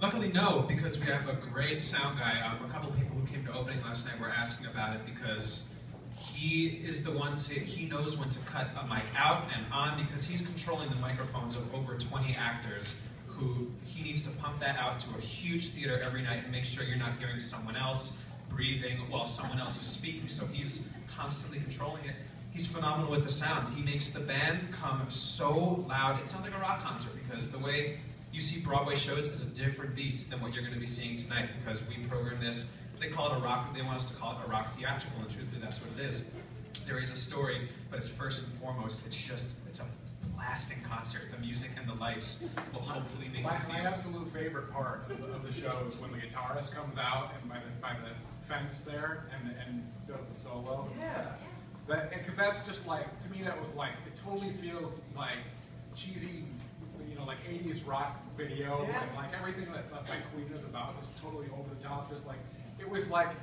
Luckily, no, because we have a great sound guy. A couple of people who came to opening last night were asking about it because he is the one he knows when to cut a mic out and on because he's controlling the microphones of over 20 actors who he needs to pump that out to a huge theater every night and make sure you're not hearing someone else breathing while someone else is speaking, so he's constantly controlling it. He's phenomenal with the sound. He makes the band come so loud. It sounds like a rock concert because the way you see Broadway shows is a different beast than what you're going to be seeing tonight because we program this. They call it a rock, they want us to call it a rock theatrical, and truthfully that's what it is. There is a story, but it's first and foremost, it's a blasting concert. The music and the lights will hopefully make you feel. My absolute favorite part of the show is when the guitarist comes out and by the fence there and does the solo. Yeah. Because that's just like, to me that was like, it totally feels like cheesy, you know, like 80s rock video, yeah. Like everything that Queen is about was totally over the top, just like, it was like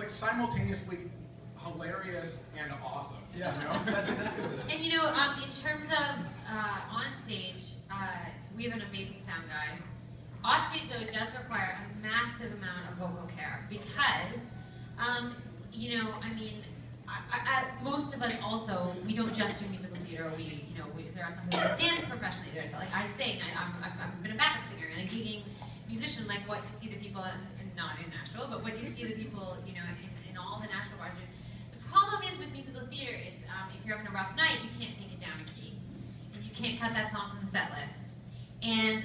simultaneously hilarious and awesome. Yeah, you know? That's exactly what it is. And you know, in terms of on stage, we have an amazing sound guy. Off stage, though, it does require a massive amount of vocal care because, you know, I mean, most of us also, we don't just do musical theater. There are some people who dance professionally. There's like I sing. I've been a backup singer and a gigging musician, like what you see the people, not in Nashville, but what you see the people, you know, in all the Nashville bars do. The problem is with musical theater is if you're having a rough night, you can't take it down a key, and you can't cut that song from the set list. And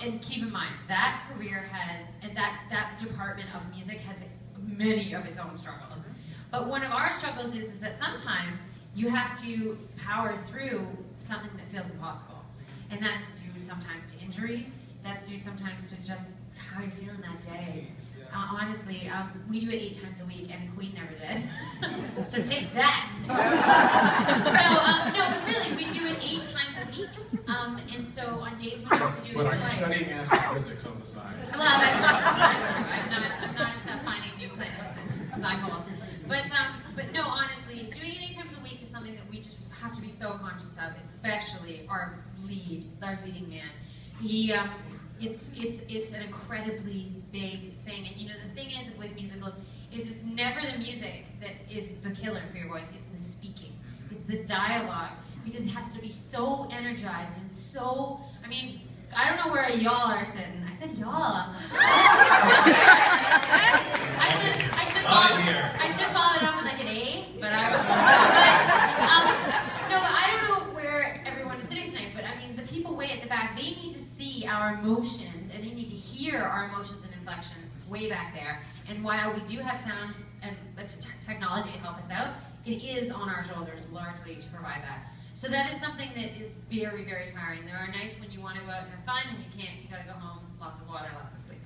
and keep in mind that career has, and that department of music has many of its own struggles. But one of our struggles is that sometimes you have to power through something that feels impossible. And that's due sometimes to injury, that's due sometimes to just how you're feeling that day. Honestly, we do it 8 times a week, and Queen never did. So take that. No, but really, we do it 8 times a week. And so on days when we have to do it twice. But are you studying astrophysics on the side? Well, that's true. That's true. I'm not finding new planets and black holes. But no, honestly, doing it 8 times a week is something that we just have to be so conscious of, especially our leading man. He, it's an incredibly big thing, and you know the thing is with musicals is it's never the music that is the killer for your voice. It's the speaking, it's the dialogue, because it has to be so energized and so. I mean, I don't know where y'all are sitting. I said y'all. I should follow it up with like an A, but no, but I don't know where everyone is sitting tonight. But I mean, the people way at the back, they need to see our emotions, and they need to hear our emotions and inflections way back there. And while we do have sound and technology to help us out, it is on our shoulders largely to provide that. So that is something that is very, very tiring. There are nights when you want to go out and have fun, and you can't. You got to go home. Lots of water, lots of sleep.